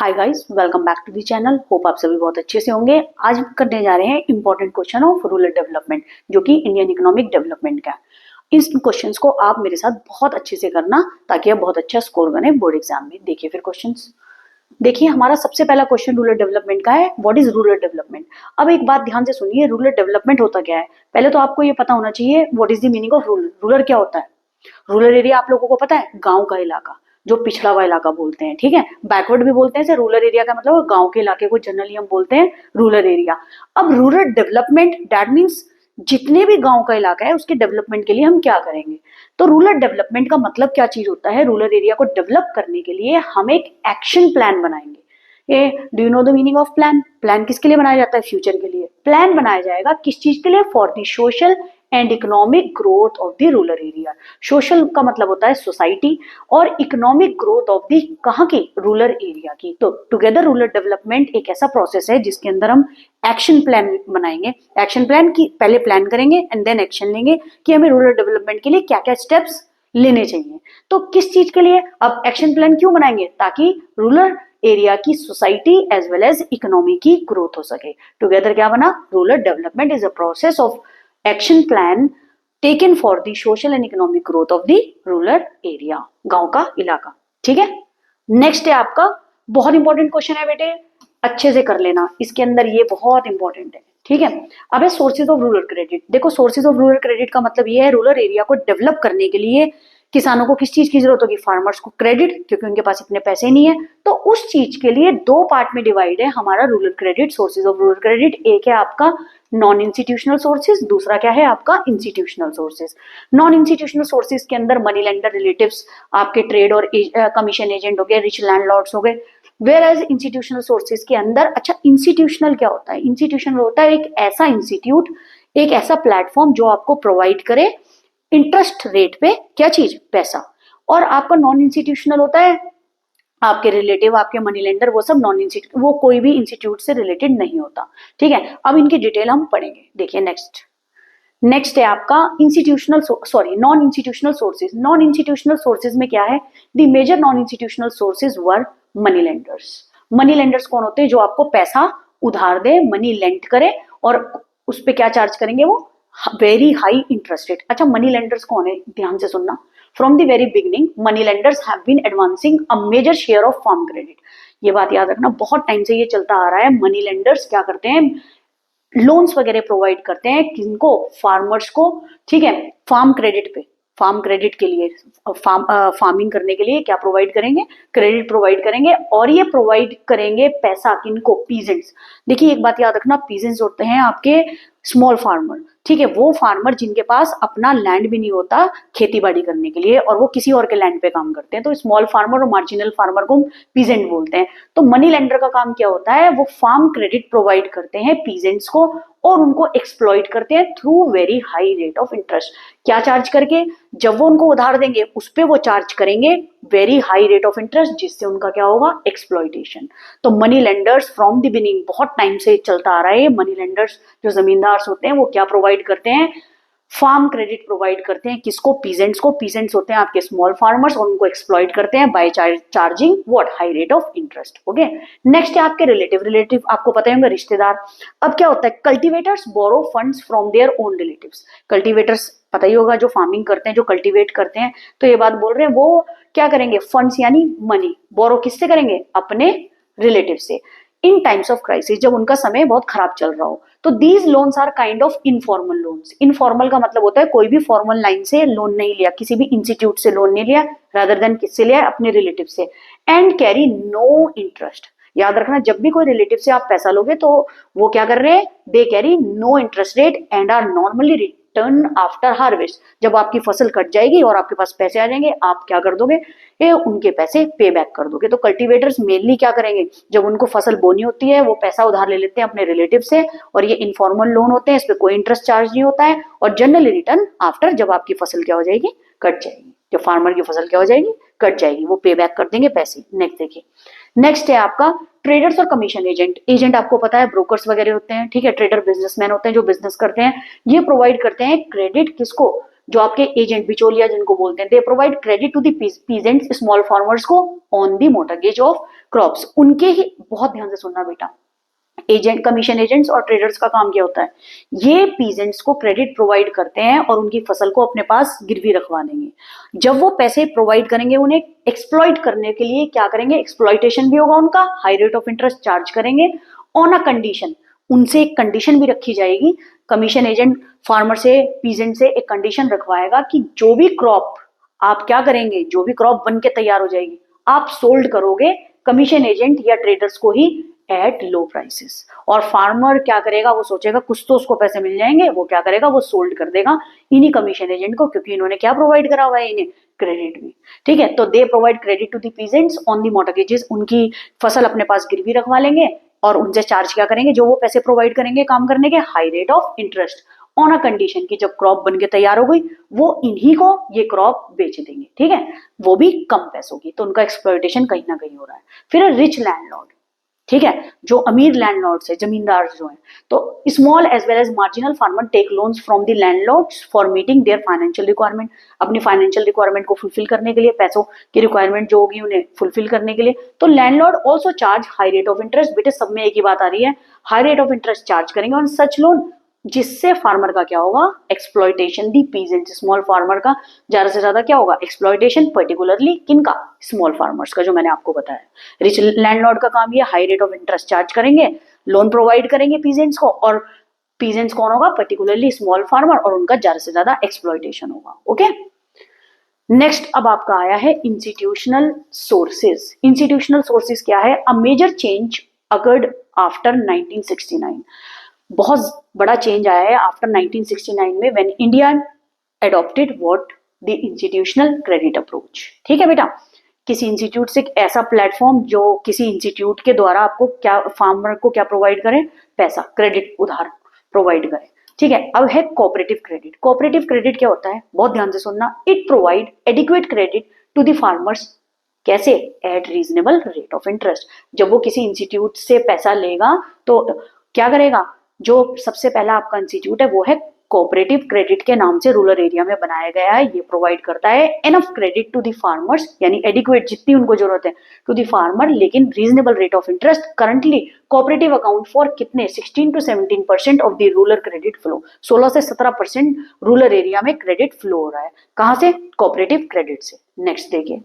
Hi guys, welcome back to the channel. Hope आप सभी बहुत अच्छे से होंगे। आज हम करने जा रहे हैं important question of rural development, जो कि इंडियन इकोनॉमिक डेवलपमेंट का है। इस क्वेश्चंस को आप मेरे साथ बहुत अच्छे से करना ताकि आप बहुत अच्छा स्कोर बने बोर्ड एग्जाम में। देखिए फिर क्वेश्चंस। देखिए हमारा सबसे पहला क्वेश्चन रूरल डेवलपमेंट का है। What is rural development? अब एक बात ध्यान से सुनिए, रूरल डेवलपमेंट होता क्या है। पहले तो आपको ये पता होना चाहिए what is the meaning of rural. Rural क्या होता है? रूरल एरिया आप लोगों को पता है, गांव का इलाका, जो पिछड़ा हुआ इलाका बोलते हैं, ठीक है। बैकवर्ड भी बोलते हैं। रूरल एरिया का मतलब गांव के इलाके को जनरली हम बोलते हैं रूरल एरिया। अब रूरल डेवलपमेंट दैट मीन्स जितने भी गांव का इलाका है उसके डेवलपमेंट के लिए हम क्या करेंगे। तो रूरल डेवलपमेंट का मतलब क्या चीज होता है? रूरल एरिया को डेवलप करने के लिए हम एक एक्शन प्लान बनाएंगे। ये do you know the meaning of plan? Plan किसके लिए बनाया जाता है? फ्यूचर के लिए। प्लान बनाया जाएगा किस चीज के लिए? For the social and economic growth of the rural area. Social का मतलब होता है सोसाइटी, और इकोनॉमिक ग्रोथ ऑफ द कहाँ की? रूरल एरिया की। तो टुगेदर रूरल डेवलपमेंट एक ऐसा प्रोसेस है जिसके अंदर हम एक्शन प्लान बनाएंगे। एक्शन प्लान की पहले प्लान करेंगे एंड देन एक्शन लेंगे कि हमें रूरल डेवलपमेंट के लिए क्या क्या स्टेप्स लेने चाहिए। तो किस चीज के लिए अब एक्शन प्लान क्यों बनाएंगे? ताकि रूरल एरिया की society as well as economy की ग्रोथ हो सके। टुगेदर क्या बना? Rural development is a process of action plan taken for the social and economic growth of the rural area, गांव का इलाका। ठीक है। नेक्स्ट है आपका, बहुत इंपॉर्टेंट क्वेश्चन है बेटे, अच्छे से कर लेना। इसके अंदर ये बहुत इंपॉर्टेंट है, ठीक है। अब है सोर्सेज ऑफ रूरल क्रेडिट। देखो सोर्सेज ऑफ रूरल क्रेडिट का मतलब ये है रूरल एरिया को डेवलप करने के लिए किसानों को किस चीज की जरूरत होगी? फार्मर्स को क्रेडिट, क्योंकि उनके पास इतने पैसे नहीं है। तो उस चीज के लिए दो पार्ट में डिवाइड है हमारा rural credit, sources of rural credit. एक है आपका नॉन इंस्टीट्यूशनल सोर्सेज, दूसरा क्या है आपका? Institutional sources. Non institutional sources के अंदर मनी लेंडर रिलेटिव्स, आपके ट्रेड और कमीशन एजेंट हो गए, रिच लैंडलॉर्ड्स हो गए। वेयर एज इंस्टीट्यूशनल सोर्सेज के अंदर, अच्छा इंस्टीट्यूशनल क्या होता है? इंस्टीट्यूशनल होता है एक ऐसा इंस्टीट्यूट, एक ऐसा प्लेटफॉर्म जो आपको प्रोवाइड करे इंटरेस्ट रेट पे क्या चीज? पैसा। और आपका नॉन इंस्टीट्यूशनल होता है आपके रिलेटिव, आपके मनी लेंडर, वो सब नॉन इंस्टीट्यूट, वो कोई भी इंस्टीट्यूट से रिलेटेड नहीं होता। ठीक है। अब इनकी डिटेल हम पढ़ेंगे। देखिए नेक्स्ट है आपका institutional sorry non institutional sources. Non institutional sources में क्या है? The major non institutional sources were money lenders. Money lenders कौन होते हैं? जो आपको पैसा उधार दे, मनी लेंड करे, और उस पर क्या चार्ज करेंगे? वो वेरी हाई इंटरेस्ट रेट। अच्छा मनी लेंडर्स कौन है? ध्यान से सुनना। From the very beginning money lenders have been advancing a major share of farm credit. ये बात याद रखना, बहुत टाइम से ये चलता आ रहा है। मनी लेंडर्स क्या करते हैं? लोन्स वगैरह प्रोवाइड करते हैं किनको? फार्मर्स को। ठीक है। फार्म क्रेडिट पे, फार्म क्रेडिट के लिए, फार्मिंग करने के लिए क्या प्रोवाइड करेंगे? क्रेडिट प्रोवाइड करेंगे। और ये प्रोवाइड करेंगे पैसा किनको? पीजेंट्स। देखिए एक बात याद रखना, पीजेंट्स होते हैं आपके स्मॉल फार्मर। ठीक है। वो फार्मर जिनके पास अपना लैंड भी नहीं होता खेती बाड़ी करने के लिए, और वो किसी और के लैंड पे काम करते हैं, तो स्मॉल फार्मर और मार्जिनल फार्मर को पीजेंट बोलते हैं। तो मनी लेंडर का काम क्या होता है? वो फार्म क्रेडिट प्रोवाइड करते हैं पीजेंट्स को, और उनको एक्सप्लॉइट करते हैं through very high rate of interest. क्या चार्ज करके? जब वो उनको उधार देंगे उस पे वो चार्ज करेंगे very high rate of interest, जिससे उनका क्या होगा? एक्सप्लॉइटेशन। तो money lenders from the beginning, बहुत टाइम से चलता आ रहा है। मनी लेंडर्स जो जमींदार होते हैं वो क्या प्रोवाइड करते हैं? फार्म क्रेडिट प्रोवाइड करते हैं किसको? पीजेंट्स को। पीजेंट्स होते हैं आपके स्मॉल फार्मर्स, और उनको एक्सप्लॉइट करते हैं by charging what? High rate of interest. Okay. Next है आपके रिलेटिव। रिलेटिव आपको पता होंगे, रिश्तेदार। अब क्या होता है? Cultivators borrow funds from their own relatives. Cultivators पता ही होगा, जो फार्मिंग करते हैं, जो कल्टिवेट करते हैं। तो ये बात बोल रहे हैं, वो क्या करेंगे? फंड्स यानी मनी बोरो किससे करेंगे? अपने रिलेटिव से। इन टाइम्स ऑफ क्राइसिस, जब उनका समय बहुत खराब चल रहा हो। तो these loans are kind of informal loans. Informal का मतलब होता है कोई भी फॉर्मल लाइन से लोन नहीं लिया, किसी भी इंस्टीट्यूट से लोन नहीं लिया, रादर देन किससे लिया? अपने रिलेटिव से। And carry no interest. याद रखना, जब भी कोई रिलेटिव से आप पैसा लोगे तो वो क्या कर रहे हैं? They carry no interest rate and are normally return after harvest. जब आपकी फसल कट जाएगी और आपके पास पैसे आ जाएंगे, आप क्या कर दोगे? उनके पैसे पे बैक कर दोगे। तो कल्टीवेटर्स मेनली क्या करेंगे? जब उनको फसल बोनी होती है वो पैसा उधार ले लेते हैं अपने रिलेटिव से, और ये इनफॉर्मल लोन होते हैं, इस पे कोई इंटरेस्ट चार्ज नहीं होता है, और जनरली रिटर्न आफ्टर, जब आपकी फसल क्या हो जाएगी? कट जाएगी। जो फार्मर की फसल क्या हो जाएगी? कट जाएगी। वो पे बैक कर देंगे पैसे। नेक्स्ट देखिए, नेक्स्ट है आपका ट्रेडर्स और कमीशन एजेंट। एजेंट आपको पता है ब्रोकर्स वगैरह होते हैं। ठीक है। ट्रेडर बिजनेसमैन होते हैं जो बिजनेस करते हैं। ये प्रोवाइड करते हैं क्रेडिट किसको? जो आपके एजेंट बिचौलिया जिनको बोलते हैं, they provide credit to the peasants small farmers को on the mortgage of crops. उनके ही, बहुत ध्यान से सुनना बेटा, एजेंट, कमीशन एजेंट्स और ट्रेडर्स का काम क्या होता है, ये पीजेंट्स को क्रेडिट प्रोवाइड करते हैं और उनकी फसल को अपने पास गिरवी रखवा देंगे। जब वो पैसे प्रोवाइड करेंगे, उन्हें एक्सप्लॉइट करने के लिए क्या करेंगे, एक्सप्लॉइटेशन भी होगा उनका, high rate of interest charge करेंगे ऑन अ कंडीशन। उनसे एक कंडीशन भी रखी जाएगी, कमीशन एजेंट फार्मर से, पीजेंट से एक कंडीशन रखवाएगा कि जो भी क्रॉप आप क्या करेंगे, जो भी क्रॉप बन के तैयार हो जाएगी आप सोल्ड करोगे कमीशन एजेंट या ट्रेडर्स को ही एट लो प्राइसेस। और फार्मर क्या करेगा, वो सोचेगा कुछ तो उसको पैसे मिल जाएंगे, वो क्या करेगा, वो सोल्ड कर देगा इन्हीं कमीशन एजेंट को, क्योंकि इन्होंने क्या प्रोवाइड करा हुआ है, इन्हें क्रेडिट भी। ठीक है, तो they provide credit to the peasants on the mortgages, उनकी फसल अपने पास गिरवी रखवा लेंगे और उनसे चार्ज क्या करेंगे, जो वो पैसे प्रोवाइड करेंगे काम करने के, high rate of interest on a condition कि जब क्रॉप बन के तैयार हो गई वो इन्हीं को ये क्रॉप बेच देंगे। ठीक है, वो भी कम पैसों की, तो उनका एक्सप्लॉइटेशन कहीं ना कहीं हो रहा है। फिर रिच लैंडलॉर्ड, ठीक है, जो अमीर लैंडलॉर्ड्स है, जमींदार जो है, तो small as well as marginal farmer take loans from the landlords for meeting their financial requirement, अपनी फाइनेंशियल रिक्वायरमेंट को फुलफिल करने के लिए, पैसों की रिक्वायरमेंट जो होगी उन्हें फुलफिल करने के लिए। तो landlord also charge high rate of interest, बेटे सब में एक ही बात आ रही है, high rate of interest charge करेंगे ऑन सच लोन, जिससे फार्मर का क्या होगा, एक्सप्लॉइटेशन, दी पीजेंट स्मॉल फार्मर का ज्यादा से ज्यादा क्या होगा, एक्सप्लॉइटेशन, पर्टिकुलरली किनका, स्मॉल फार्मर्स का, जो मैंने आपको बताया। रिच लैंडलॉर्ड का काम ये high rate of interest charge करेंगे, लोन प्रोवाइड करेंगे पीजेंट्स को, और पीजेंट्स कौन होगा, पर्टिकुलरली स्मॉल फार्मर, और उनका ज्यादा से ज्यादा एक्सप्लॉइटेशन होगा। ओके, नेक्स्ट अब आपका आया है इंस्टीट्यूशनल सोर्सेज। इंस्टीट्यूशनल सोर्सेज क्या है, a major change occurred after 1969, बहुत बड़ा चेंज आया है आफ्टर 1969 में, when India adopted what, the institutional credit approach. ठीक है बेटा, किसी इंस्टीट्यूट से ऐसा प्लेटफॉर्म जो किसी इंस्टीट्यूट के द्वारा आपको क्या, फार्मर को क्या प्रोवाइड करें, पैसा, क्रेडिट, उधार प्रोवाइड करें। ठीक है, अब है कोऑपरेटिव क्रेडिट। कोऑपरेटिव क्रेडिट क्या होता है, बहुत ध्यान से सुनना, it provide adequate credit to the farmers, कैसे, at reasonable rate of interest. जब वो किसी इंस्टीट्यूट से पैसा लेगा तो क्या करेगा, जो सबसे पहला आपका इंस्टीट्यूट है वो है कोऑपरेटिव क्रेडिट के नाम से रूरल एरिया में बनाया गया है। ये प्रोवाइड करता है enough credit to the farmers, यानी एडिक्वेट, जितनी उनको जरूरत है टू द फार्मर, लेकिन reasonable rate of interest. Currently cooperative account for कितने, 16 to 17% of the rural credit flow, 16 से 17% रूरल एरिया में क्रेडिट फ्लो हो रहा है, कहां से, कोऑपरेटिव क्रेडिट से। नेक्स्ट देखिए,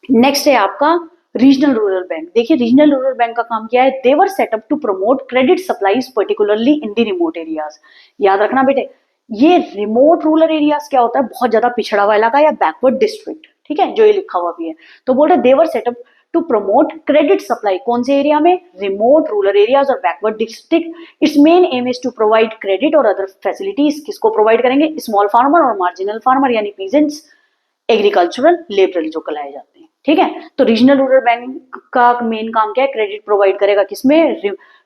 नेक्स्ट है आपका रीजनल रूरल बैंक। देखिए रीजनल रूरल बैंक का काम क्या है, they were set up to promote credit supplies particularly in the remote areas. याद रखना बेटे, ये रिमोट रूरल एरियाज क्या होता है, बहुत ज्यादा पिछड़ा हुआ इलाका या बैकवर्ड डिस्ट्रिक्ट। ठीक है, जो ये लिखा हुआ भी है, तो बोल रहे they were set up to promote credit supply, कौन से एरिया में, रिमोट रूरल एरियाज और backward district. Its main aim is to provide credit और अदर फैसिलिटीज, किसको प्रोवाइड करेंगे, स्मॉल फार्मर और मार्जिनल फार्मर, यानी पीजेंट्स, एग्रीकल्चरल लेबर जो कहलाए जाते हैं। ठीक है, तो रीजनल रूरल बैंक का मेन काम क्या है, क्रेडिट प्रोवाइड करेगा किसमें,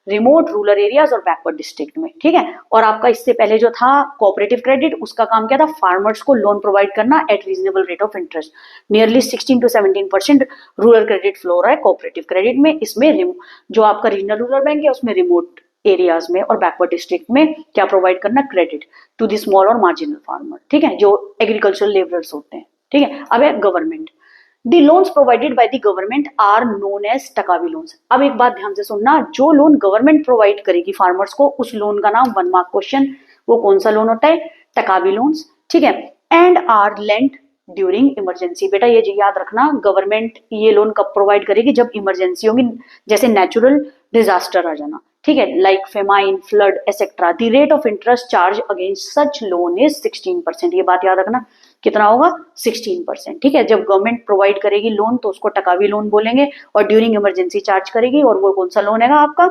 रिमोट रूरल एरियाज और बैकवर्ड डिस्ट्रिक्ट में। ठीक है, और आपका इससे पहले जो था कोऑपरेटिव क्रेडिट, उसका काम क्या था, फार्मर्स को लोन प्रोवाइड करना eight reasonable rate of interest. Nearly 16 to 17% rural credit flow हो रहा है कोऑपरेटिव क्रेडिट में। इसमें जो आपका रीजनल रूरल बैंक है उसमें रिमोट एरियाज में और बैकवर्ड डिस्ट्रिक्ट में क्या प्रोवाइड करना, क्रेडिट टू द स्मॉल और मार्जिनल फार्मर। ठीक है, जो एग्रीकल्चरल लेबरर्स होते हैं। ठीक है, अब है government. The loans provided by the government are known as टकावी लोन्स। अब एक बात ध्यान से सुनना, जो लोन गवर्नमेंट प्रोवाइड करेगी फार्मर्स को, उस लोन का नाम, 1 मार्क क्वेश्चन, वो कौन सा लोन होता है, टकावी लोन्स। ठीक है, and are lent during emergency. बेटा ये याद रखना, गवर्नमेंट ये लोन कब प्रोवाइड करेगी, जब इमरजेंसी होगी, जैसे नेचुरल डिजास्टर आ जाना। ठीक है, like famine, flood etcetera. The rate of interest charge against such loan is 16%। ये बात याद रखना, कितना होगा, 16%। ठीक है, जब गवर्नमेंट प्रोवाइड करेगी लोन तो उसको टकावी लोन बोलेंगे, और ड्यूरिंग इमरजेंसी चार्ज करेगी, और वो कौन सा लोन है आपका,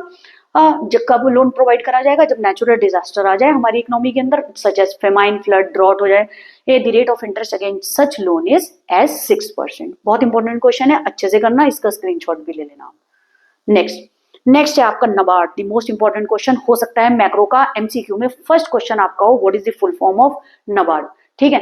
जब कब लोन प्रोवाइड करा जाएगा, जब नेचुरल डिजास्टर आ जाए हमारी इकोनॉमी के अंदर, such as famine, flood, drought हो जाए। ये the rate of interest against such loan is as 6%। बहुत इंपॉर्टेंट क्वेश्चन है, अच्छे से करना, इसका स्क्रीनशॉट भी ले लेना। नेक्स्ट है आपका NABARD, the most important question हो सकता है मैक्रो का एमसीक्यू में फर्स्ट क्वेश्चन आपका हो, what is the full form of NABARD. ठीक है,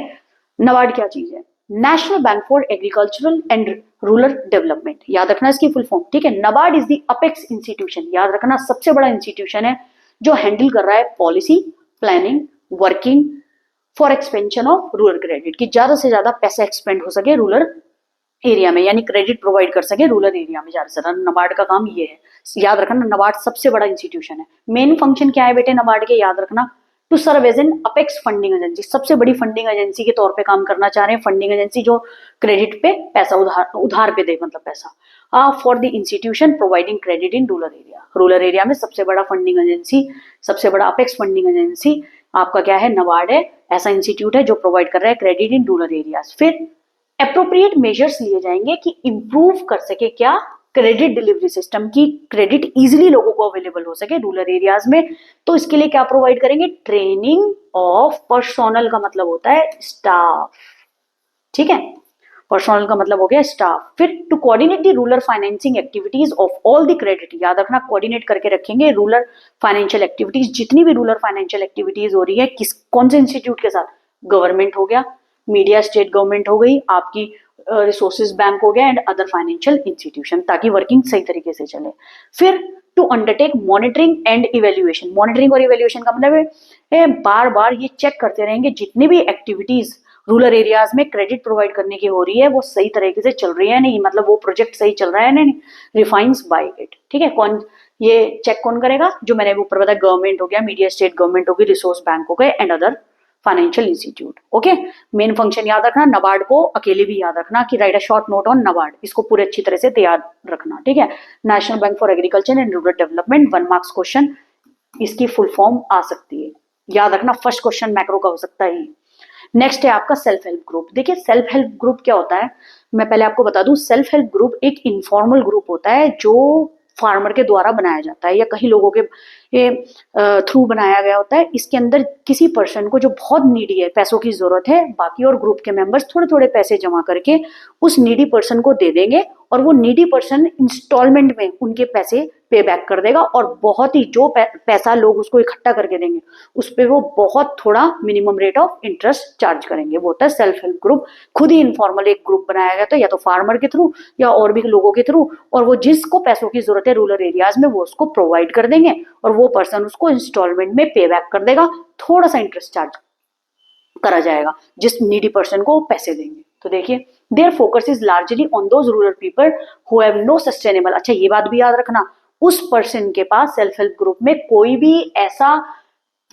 नबार्ड क्या चीज है, national bank for agricultural and rural development. याद रखना इसकी फुल फॉर्म। ठीक है, NABARD is the apex institution, याद रखना सबसे बड़ा इंस्टीट्यूशन है जो हैंडल कर रहा है policy, planning, working, for expansion of rural credit, कि ज्यादा से ज्यादा पैसा एक्सपेंड हो सके रूरल एरिया में, यानी क्रेडिट प्रोवाइड कर सके रूरल एरिया में ज्यादा से ज्यादा। नबार्ड का काम ये है, याद रखना नबार्ड सबसे बड़ा इंस्टीट्यूशन है। मेन फंक्शन क्या है बेटे नबार्ड के, याद रखना, to serve as an apex funding agency, सबसे बड़ी फंडिंग एजेंसी के तौर पे काम करना चाह रहे हैं। फंडिंग एजेंसी जो क्रेडिट पे पैसा उधार पे दे, मतलब पैसा for the institution providing credit in rural area. Rural area में सबसे बड़ा फंडिंग एजेंसी, सबसे बड़ा अपेक्स फंडिंग एजेंसी आपका क्या है, नबार्ड है। ऐसा इंस्टीट्यूट है जो प्रोवाइड कर रहा है क्रेडिट इन रूरल एरियाज। फिर अप्रोप्रिएट मेजर्स लिए जाएंगे कि इंप्रूव कर सके क्या, क्रेडिट डिलीवरी सिस्टम की, क्रेडिट इजीली लोगों को अवेलेबल हो सके रूरल एरियाज में। तो इसके लिए क्या प्रोवाइड करेंगे, ट्रेनिंग ऑफ पर्सोनल का मतलब होता है स्टाफ, ठीक है, पर्सोनल का मतलब हो गया स्टाफ। फिर to coordinate the rural financing activities of all the credit, याद रखना कोऑर्डिनेट करके रखेंगे रूरल फाइनेंशियल एक्टिविटीज, जितनी भी रूरल फाइनेंशियल एक्टिविटीज हो रही है किस कौन से इंस्टीट्यूट के साथ, गवर्नमेंट हो गया, मीडिया स्टेट गवर्नमेंट हो गई, आपकी रिसोर्सेज बैंक हो गया एंड अदर फाइनेंशियल इंस्टीट्यूशन, ताकि वर्किंग सही तरीके से चले। फिर to undertake monitoring and evaluation, monitoring और इवेल्युएशन का मतलब है बार बार ये चेक करते रहेंगे जितनी भी एक्टिविटीज रूरल एरियाज में क्रेडिट प्रोवाइड करने की हो रही है वो सही तरीके से चल रही है नहीं, मतलब वो प्रोजेक्ट सही चल रहा है नहीं, रिफाइंस बाय इट, ठीक है। कौन ये चेक कौन करेगा, जो मैंने ऊपर बताया, गवर्नमेंट हो गया, मीडिया स्टेट गवर्नमेंट हो गई, रिसोर्स बैंक हो गए and other financial institute, okay. Main function याद रखना, नबार्ड को अकेले भी याद रखना कि right a short note on NABARD, इसको पूरे अच्छी तरह से तैयार रखना, ठीक है। National bank for agriculture and rural development, 1 marks question इसकी फुल फॉर्म आ सकती है, याद रखना। फर्स्ट क्वेश्चन मैक्रो का हो सकता है। नेक्स्ट है आपका सेल्फ हेल्प ग्रुप। देखिए सेल्फ हेल्प ग्रुप क्या होता है, मैं पहले आपको बता दूं, सेल्फ हेल्प ग्रुप एक इनफॉर्मल ग्रुप होता है जो फार्मर के द्वारा बनाया जाता है या कहीं लोगों के थ्रू बनाया गया होता है। इसके अंदर किसी पर्सन को जो बहुत नीडी है, पैसों की जरूरत है, बाकी और ग्रुप के मेंबर्स थोड़े थोड़े पैसे जमा करके उस नीडी पर्सन को दे देंगे और वो नीडी पर्सन इंस्टॉलमेंट में उनके पैसे पे बैक कर देगा, और बहुत ही जो पैसा लोग उसको इकट्ठा करके देंगे उस पर वो बहुत थोड़ा minimum rate of interest charge करेंगे। वो होता है सेल्फ हेल्प ग्रुप। खुद ही इनफॉर्मल एक ग्रुप बनाया गया था, या तो फार्मर के थ्रू या और भी लोगों के थ्रू, और वो जिसको पैसों की जरूरत है रूरल एरियाज में वो उसको प्रोवाइड कर देंगे और वो पर्सन उसको इंस्टॉलमेंट में पे बैक कर देगा, थोड़ा सा इंटरेस्ट चार्ज करा जाएगा जिस नीडी पर्सन को पैसे देंगे। तो देखिए their focus is largely on those rural people who have no sustainable, अच्छा ये बात भी याद रखना, उस पर्सन के पास सेल्फ हेल्प ग्रुप में कोई भी ऐसा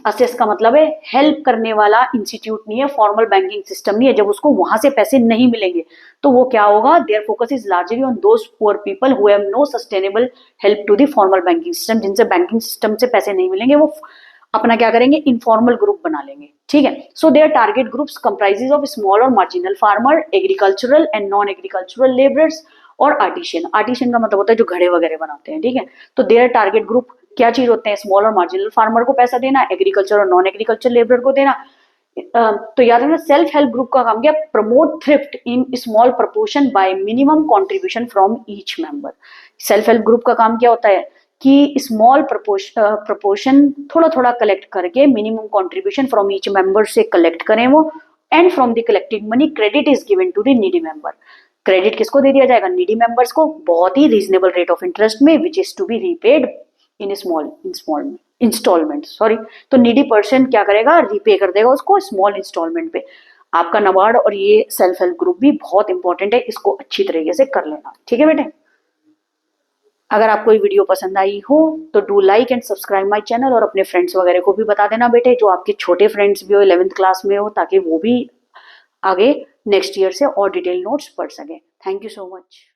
असेस का मतलब है हेल्प करने वाला इंस्टीट्यूट नहीं है, फॉर्मल बैंकिंग सिस्टम नहीं है, जब उसको वहां से पैसे नहीं मिलेंगे तो वो क्या होगा, their focus is largely on those poor people who have no sustainable help to the formal banking system, जिनसे बैंकिंग सिस्टम से पैसे नहीं मिलेंगे वो अपना क्या करेंगे, इनफॉर्मल ग्रुप बना लेंगे, ठीक है। So their target groups comprises of small और marginal farmer, agricultural and non agricultural labourers और आर्टिशियन। आर्टिशियन का मतलब होता है जो घड़े वगैरह बनाते हैं, ठीक है। तो देयर टारगेट ग्रुप क्या चीज होते हैं, स्मॉल और मार्जिनल फार्मर को पैसा देना, एग्रीकल्चर और नॉन एग्रीकल्चर लेबर को देना। तो याद रखना सेल्फ हेल्प ग्रुप का काम क्या, promote thrift in small proportion bye minimum contribution from each member. Self help group का काम क्या होता है कि स्मॉल प्रपोर्शन थोड़ा थोड़ा कलेक्ट करके minimum contribution from each member से कलेक्ट करें वो, and from the collected money credit is given to the needy member. Credit किसको दे दिया जाएगा, नीडी मेंबर्स को, बहुत ही रीजनेबल रेट ऑफ इंटरेस्ट में, which is to be repaid in small instalment, sorry. तो नीडी पर्सन क्या करेगा, रीपे कर देगा उसको स्मॉल इंस्टॉलमेंट पे। आपका नबार्ड और ये सेल्फ हेल्प ग्रुप भी बहुत इंपॉर्टेंट है, इसको अच्छी तरीके से कर लेना, ठीक है बेटे। अगर आपको ये वीडियो पसंद आई हो तो do like and subscribe my channel, और अपने फ्रेंड्स वगैरह को भी बता देना बेटे, जो आपके छोटे फ्रेंड्स भी हो 11th क्लास में हो, ताकि वो भी आगे नेक्स्ट ईयर से और डिटेल नोट्स पढ़ सके। Thank you so much.